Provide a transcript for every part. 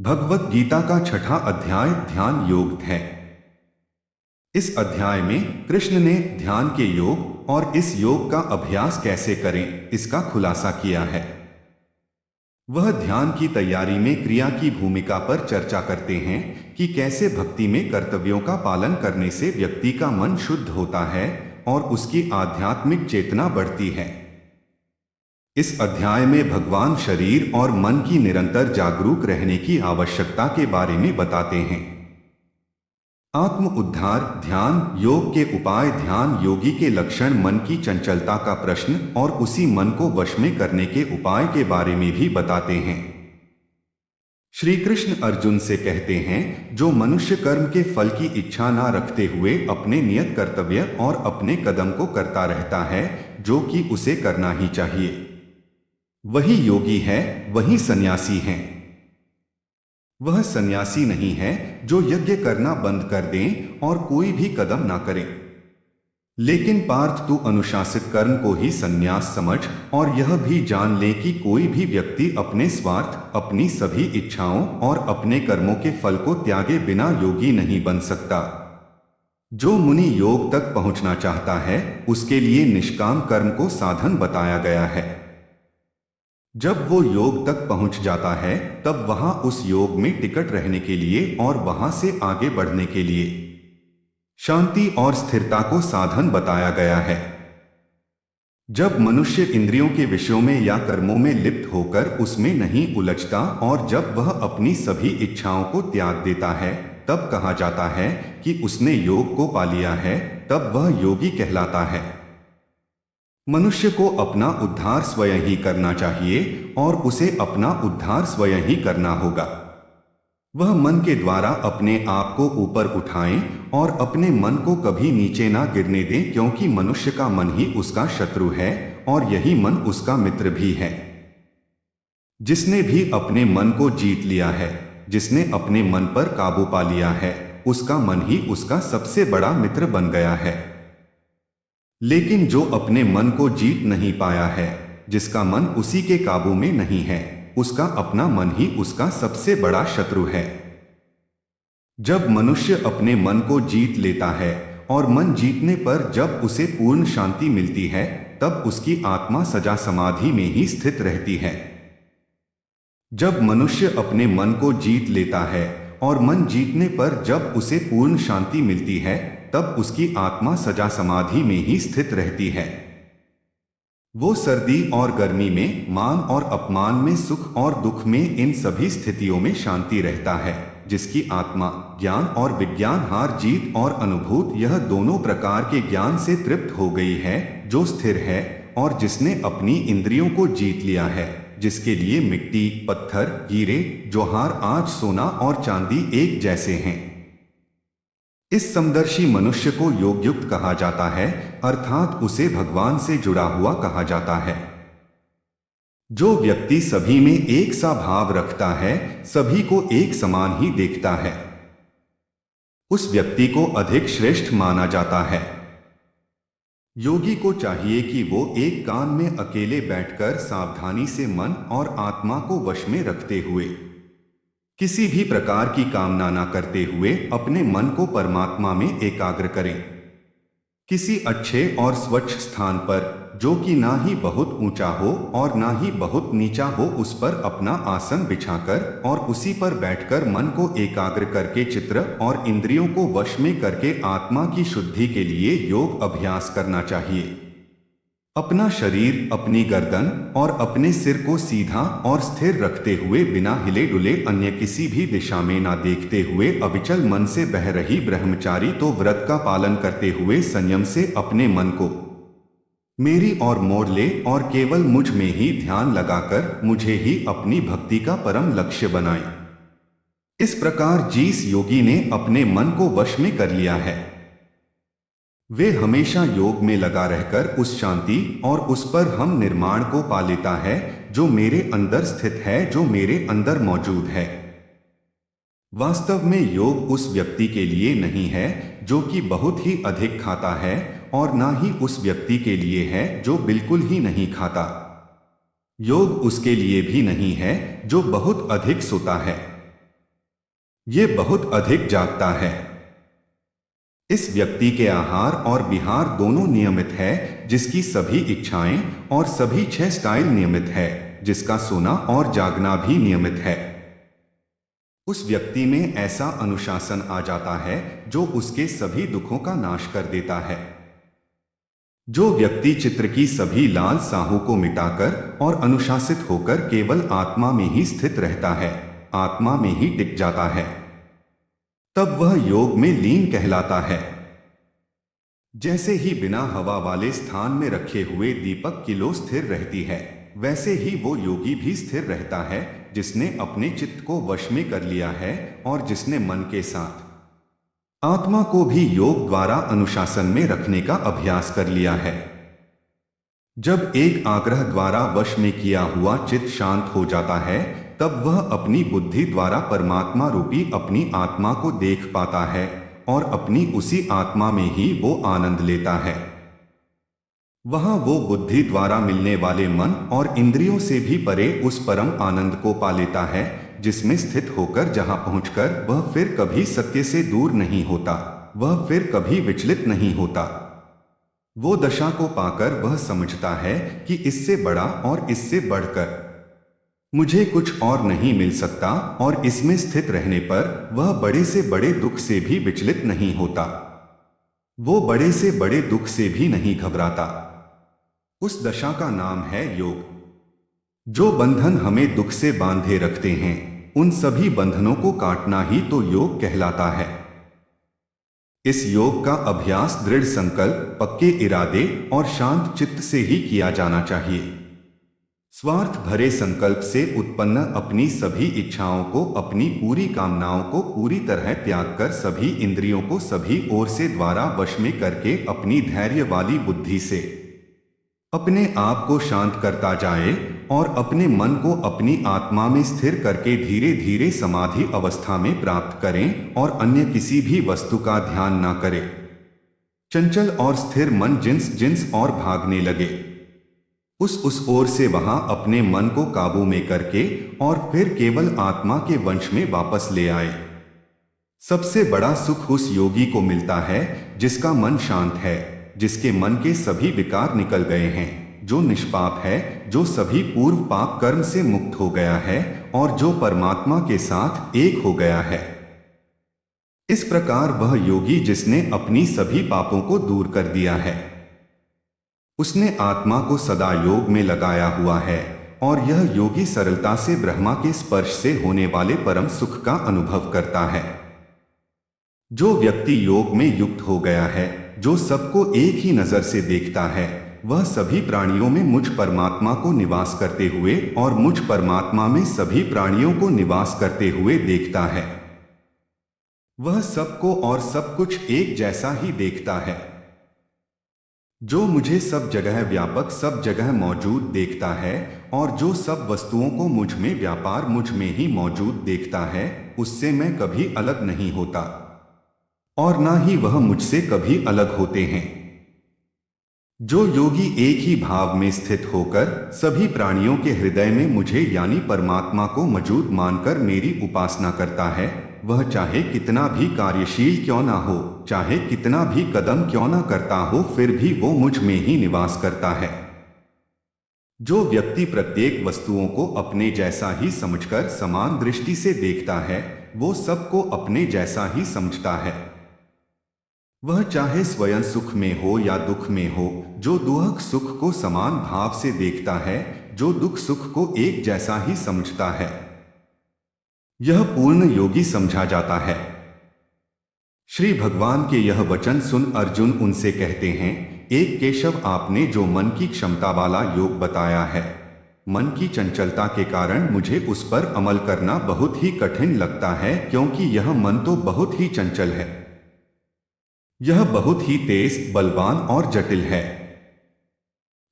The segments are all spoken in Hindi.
भगवत गीता का छठा अध्याय ध्यान योग है। इस अध्याय में कृष्ण ने ध्यान के योग और इस योग का अभ्यास कैसे करें इसका खुलासा किया है। वह ध्यान की तैयारी में क्रिया की भूमिका पर चर्चा करते हैं कि कैसे भक्ति में कर्तव्यों का पालन करने से व्यक्ति का मन शुद्ध होता है और उसकी आध्यात्मिक चेतना बढ़ती है। इस अध्याय में भगवान शरीर और मन की निरंतर जागरूक रहने की आवश्यकता के बारे में बताते हैं। आत्म उद्धार ध्यान योग के उपाय, ध्यान योगी के लक्षण, मन की चंचलता का प्रश्न और उसी मन को वश में करने के उपाय के बारे में भी बताते हैं। श्री कृष्ण अर्जुन से कहते हैं, जो मनुष्य कर्म के फल की इच्छा ना रखते हुए अपने नियत कर्तव्य और अपने कदम को करता रहता है जो कि उसे करना ही चाहिए, वही योगी है, वही सन्यासी है। वह सन्यासी नहीं है जो यज्ञ करना बंद कर दें और कोई भी कदम ना करें। लेकिन पार्थ, तू अनुशासित कर्म को ही सन्यास समझ और यह भी जान ले कि कोई भी व्यक्ति अपने स्वार्थ, अपनी सभी इच्छाओं और अपने कर्मों के फल को त्यागे बिना योगी नहीं बन सकता। जो मुनि योग तक पहुंचना चाहता है उसके लिए निष्काम कर्म को साधन बताया गया है। जब वो योग तक पहुंच जाता है तब वहां उस योग में टिकट रहने के लिए और वहां से आगे बढ़ने के लिए शांति और स्थिरता को साधन बताया गया है। जब मनुष्य इंद्रियों के विषयों में या कर्मों में लिप्त होकर उसमें नहीं उलझता और जब वह अपनी सभी इच्छाओं को त्याग देता है तब कहा जाता है कि उसने योग को पा लिया है, तब वह योगी कहलाता है। मनुष्य को अपना उद्धार स्वयं ही करना चाहिए और उसे अपना उद्धार स्वयं ही करना होगा। वह मन के द्वारा अपने आप को ऊपर उठाएं और अपने मन को कभी नीचे ना गिरने दें, क्योंकि मनुष्य का मन ही उसका शत्रु है और यही मन उसका मित्र भी है। जिसने भी अपने मन को जीत लिया है, जिसने अपने मन पर काबू पा लिया है, उसका मन ही उसका सबसे बड़ा मित्र बन गया है। लेकिन जो अपने मन को जीत नहीं पाया है, जिसका मन उसी के काबू में नहीं है, उसका अपना मन ही उसका सबसे बड़ा शत्रु है। जब मनुष्य अपने मन को जीत लेता है और मन जीतने पर जब उसे पूर्ण शांति मिलती है तब उसकी आत्मा सजा समाधि में ही स्थित रहती है। जब मनुष्य अपने मन को जीत लेता है और मन जीतने पर जब उसे पूर्ण शांति मिलती है तब उसकी आत्मा सजा समाधि में ही स्थित रहती है। वो सर्दी और गर्मी में, मान और अपमान में, सुख और दुख में, इन सभी स्थितियों में शांति रहता है। जिसकी आत्मा ज्ञान और विज्ञान, हार जीत और अनुभूत, यह दोनों प्रकार के ज्ञान से तृप्त हो गई है, जो स्थिर है और जिसने अपनी इंद्रियों को जीत लिया है, जिसके लिए मिट्टी, पत्थर, हीरे, जौहर, आज सोना और चांदी एक जैसे हैं। इस समदर्शी मनुष्य को योगयुक्त कहा जाता है, अर्थात उसे भगवान से जुड़ा हुआ कहा जाता है। जो व्यक्ति सभी में एक सा भाव रखता है, सभी को एक समान ही देखता है, उस व्यक्ति को अधिक श्रेष्ठ माना जाता है। योगी को चाहिए कि वो एक कान में अकेले बैठकर सावधानी से मन और आत्मा को वश में रखते हुए, किसी भी प्रकार की कामना न करते हुए अपने मन को परमात्मा में एकाग्र करें। किसी अच्छे और स्वच्छ स्थान पर, जो कि ना ही बहुत ऊंचा हो और ना ही बहुत नीचा हो, उस पर अपना आसन बिछाकर और उसी पर बैठकर मन को एकाग्र करके चित्र और इंद्रियों को वश में करके आत्मा की शुद्धि के लिए योग अभ्यास करना चाहिए। अपना शरीर, अपनी गर्दन और अपने सिर को सीधा और स्थिर रखते हुए, बिना हिले डुले अन्य किसी भी दिशा में ना देखते हुए, अविचल मन से बह रही ब्रह्मचारी तो व्रत का पालन करते हुए संयम से अपने मन को मेरी ओर मोड़ ले और केवल मुझ में ही ध्यान लगाकर मुझे ही अपनी भक्ति का परम लक्ष्य बनाए। इस प्रकार जिस योगी ने अपने मन को वश में कर लिया है, वे हमेशा योग में लगा रहकर उस शांति और उस पर हम निर्माण को पा लेता है जो मेरे अंदर स्थित है, जो मेरे अंदर मौजूद है। वास्तव में योग उस व्यक्ति के लिए नहीं है जो कि बहुत ही अधिक खाता है और ना ही उस व्यक्ति के लिए है जो बिल्कुल ही नहीं खाता। योग उसके लिए भी नहीं है जो बहुत अधिक सोता है। ये बहुत अधिक जागता है। इस व्यक्ति के आहार और विहार दोनों नियमित है, जिसकी सभी इच्छाएं और सभी 6 स्टाइल नियमित है, जिसका सोना और जागना भी नियमित है। उस व्यक्ति में ऐसा अनुशासन आ जाता है जो उसके सभी दुखों का नाश कर देता है। जो व्यक्ति चित्र की सभी लाल साहों को मिटाकर और अनुशासित होकर केवल आत्मा में ही स्थित रहता है, आत्मा में ही टिक जाता है, तब वह योग में लीन कहलाता है। जैसे ही बिना हवा वाले स्थान में रखे हुए दीपक की लो स्थिर रहती है, वैसे ही वो योगी भी स्थिर रहता है जिसने अपने चित्त को वश में कर लिया है और जिसने मन के साथ आत्मा को भी योग द्वारा अनुशासन में रखने का अभ्यास कर लिया है। जब एक आग्रह द्वारा वश में किया हुआ चित्त शांत हो जाता है, तब वह अपनी बुद्धि द्वारा परमात्मा रूपी अपनी आत्मा को देख पाता है और अपनी उसी आत्मा में ही वो आनंद लेता है। वहां वो बुद्धि द्वारा मिलने वाले मन और इंद्रियों से भी परे उस परम आनंद को पा लेता है, जिसमें स्थित होकर जहां पहुंचकर वह फिर कभी सत्य से दूर नहीं होता, वह फिर कभी विचलित नहीं होता। वो दशा को पाकर वह समझता है कि इससे बड़ा और इससे बढ़कर मुझे कुछ और नहीं मिल सकता, और इसमें स्थित रहने पर वह बड़े से बड़े दुख से भी विचलित नहीं होता, वो बड़े से बड़े दुख से भी नहीं घबराता। उस दशा का नाम है योग। जो बंधन हमें दुख से बांधे रखते हैं, उन सभी बंधनों को काटना ही तो योग कहलाता है। इस योग का अभ्यास दृढ़ संकल्प, पक्के इरादे और शांत चित्त से ही किया जाना चाहिए। स्वार्थ भरे संकल्प से उत्पन्न अपनी सभी इच्छाओं को, अपनी पूरी कामनाओं को पूरी तरह त्याग कर सभी इंद्रियों को सभी ओर से द्वारा वश में करके अपनी धैर्य वाली बुद्धि से अपने आप को शांत करता जाए और अपने मन को अपनी आत्मा में स्थिर करके धीरे धीरे समाधि अवस्था में प्राप्त करें और अन्य किसी भी वस्तु का ध्यान ना करें। चंचल और स्थिर मन जिन्स जिन्स और भागने लगे, उस ओर से वहां अपने मन को काबू में करके और फिर केवल आत्मा के वंश में वापस ले आए। सबसे बड़ा सुख उस योगी को मिलता है जिसका मन शांत है, जिसके मन के सभी विकार निकल गए हैं, जो निष्पाप है, जो सभी पूर्व पाप कर्म से मुक्त हो गया है और जो परमात्मा के साथ एक हो गया है। इस प्रकार वह योगी जिसने अपनी सभी पापों को दूर कर दिया है, उसने आत्मा को सदा योग में लगाया हुआ है और यह योगी सरलता से ब्रह्मा के स्पर्श से होने वाले परम सुख का अनुभव करता है। जो व्यक्ति योग में युक्त हो गया है, जो सबको एक ही नजर से देखता है, वह सभी प्राणियों में मुझ परमात्मा को निवास करते हुए और मुझ परमात्मा में सभी प्राणियों को निवास करते हुए देखता है। वह सबको और सब कुछ एक जैसा ही देखता है। जो मुझे सब जगह व्यापक, सब जगह मौजूद देखता है और जो सब वस्तुओं को मुझ में व्यापार मुझ में ही मौजूद देखता है, उससे मैं कभी अलग नहीं होता और ना ही वह मुझसे कभी अलग होते हैं। जो योगी एक ही भाव में स्थित होकर सभी प्राणियों के हृदय में मुझे यानी परमात्मा को मौजूद मानकर मेरी उपासना करता है, वह चाहे कितना भी कार्यशील क्यों ना हो, चाहे कितना भी कदम क्यों ना करता हो, फिर भी वो मुझ में ही निवास करता है। जो व्यक्ति प्रत्येक वस्तुओं को अपने जैसा ही समझकर समान दृष्टि से देखता है, वो सबको अपने जैसा ही समझता है। वह चाहे स्वयं सुख में हो या दुख में हो, जो दुख सुख को समान भाव से देखता है, जो दुख सुख को एक जैसा ही समझता है, यह पूर्ण योगी समझा जाता है। श्री भगवान के यह वचन सुन अर्जुन उनसे कहते हैं, एक केशव, आपने जो मन की क्षमता वाला योग बताया है, मन की चंचलता के कारण मुझे उस पर अमल करना बहुत ही कठिन लगता है, क्योंकि यह मन तो बहुत ही चंचल है, यह बहुत ही तेज, बलवान और जटिल है।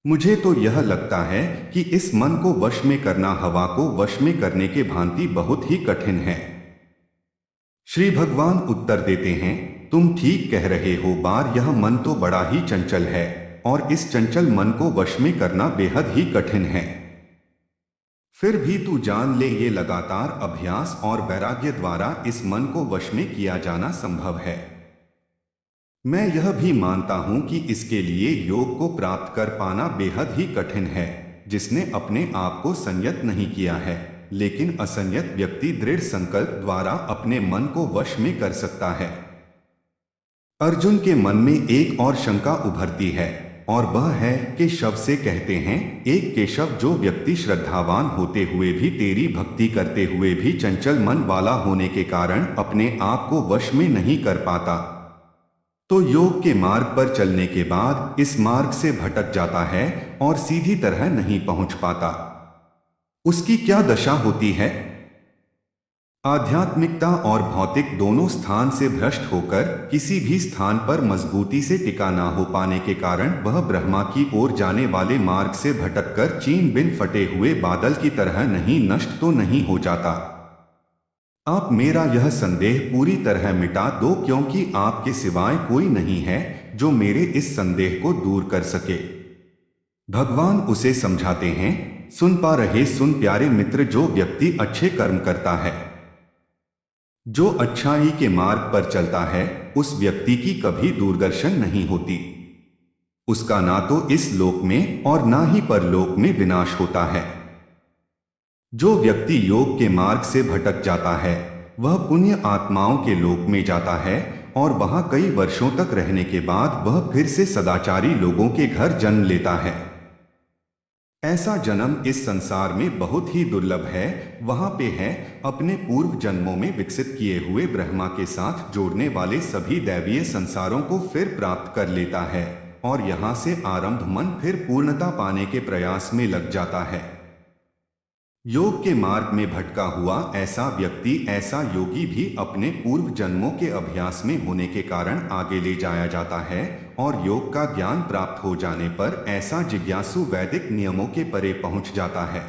मुझे तो यह लगता है कि इस मन को वश में करना हवा को वश में करने के भांति बहुत ही कठिन है। श्री भगवान उत्तर देते हैं, तुम ठीक कह रहे हो बार, यह मन तो बड़ा ही चंचल है और इस चंचल मन को वश में करना बेहद ही कठिन है। फिर भी तू जान ले, ये लगातार अभ्यास और वैराग्य द्वारा इस मन को वश में किया जाना संभव है। मैं यह भी मानता हूं कि इसके लिए योग को प्राप्त कर पाना बेहद ही कठिन है। जिसने अपने आप को संयत नहीं किया है, लेकिन असंयत व्यक्ति दृढ़ संकल्प द्वारा अपने मन को वश में कर सकता है। अर्जुन के मन में एक और शंका उभरती है, और वह है कि शव से कहते हैं, एक केशव, जो व्यक्ति श्रद्धावान होते हुए भी तेरी भक्ति करते हुए भी चंचल मन वाला होने के कारण अपने आप को वश में नहीं कर पाता, तो योग के मार्ग पर चलने के बाद इस मार्ग से भटक जाता है और सीधी तरह नहीं पहुंच पाता। उसकी क्या दशा होती है? आध्यात्मिकता और भौतिक दोनों स्थान से भ्रष्ट होकर किसी भी स्थान पर मजबूती से टिका ना हो पाने के कारण वह ब्रह्मा की ओर जाने वाले मार्ग से भटककर चीन बिन फटे हुए बादल की तरह नहीं नष्ट तो नहीं हो जाता। आप मेरा यह संदेह पूरी तरह मिटा दो, क्योंकि आपके सिवाय कोई नहीं है जो मेरे इस संदेह को दूर कर सके। भगवान उसे समझाते हैं, सुन पा रहे सुन प्यारे मित्र, जो व्यक्ति अच्छे कर्म करता है, जो अच्छाई के मार्ग पर चलता है, उस व्यक्ति की कभी दूरदर्शन नहीं होती। उसका ना तो इस लोक में और ना ही परलोक में विनाश होता है। जो व्यक्ति योग के मार्ग से भटक जाता है, वह पुण्य आत्माओं के लोक में जाता है और वहां कई वर्षों तक रहने के बाद वह फिर से सदाचारी लोगों के घर जन्म लेता है। ऐसा जन्म इस संसार में बहुत ही दुर्लभ है। वहां पे है अपने पूर्व जन्मों में विकसित किए हुए ब्रह्मा के साथ जोड़ने वाले सभी दैवीय संसारों को फिर प्राप्त कर लेता है और यहां से आरंभ मन फिर पूर्णता पाने के प्रयास में लग जाता है। योग के मार्ग में भटका हुआ ऐसा व्यक्ति, ऐसा योगी भी अपने पूर्व जन्मों के अभ्यास में होने के कारण आगे ले जाया जाता है और योग का ज्ञान प्राप्त हो जाने पर ऐसा जिज्ञासु वैदिक नियमों के परे पहुंच जाता है।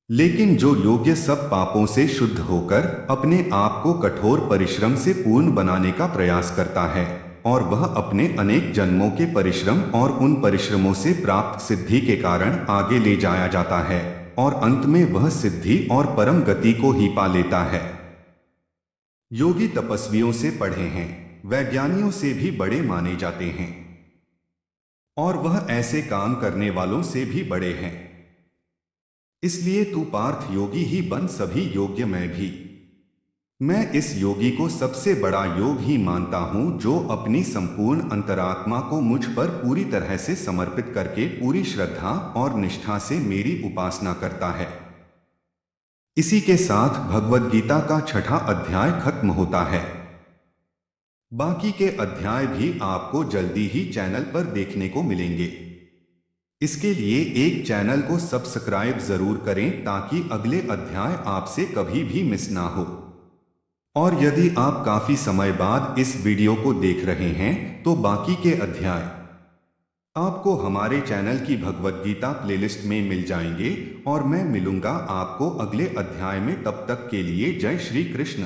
लेकिन जो योग्य सब पापों से शुद्ध होकर अपने आप को कठोर परिश्रम से पूर्ण बनाने का प्रयास करता है और वह अपने अनेक जन्मों के परिश्रम और उन परिश्रमों से प्राप्त सिद्धि के कारण आगे ले जाया जाता है और अंत में वह सिद्धि और परम गति को ही पा लेता है। योगी तपस्वियों से पढ़े हैं, वैज्ञानिकों से भी बड़े माने जाते हैं और वह ऐसे काम करने वालों से भी बड़े हैं। इसलिए तू पार्थ योगी ही बन, सभी योग्य मैं भी। मैं इस योगी को सबसे बड़ा योग ही मानता हूं, जो अपनी संपूर्ण अंतरात्मा को मुझ पर पूरी तरह से समर्पित करके पूरी श्रद्धा और निष्ठा से मेरी उपासना करता है। इसी के साथ भगवद गीता का 6वां अध्याय खत्म होता है। बाकी के अध्याय भी आपको जल्दी ही चैनल पर देखने को मिलेंगे। इसके लिए एक चैनल को सब्सक्राइब जरूर करें ताकि अगले अध्याय आपसे कभी भी मिस ना हो। और यदि आप काफी समय बाद इस वीडियो को देख रहे हैं तो बाकी के अध्याय आपको हमारे चैनल की भगवद गीता प्लेलिस्ट में मिल जाएंगे और मैं मिलूंगा आपको अगले अध्याय में। तब तक के लिए जय श्री कृष्ण।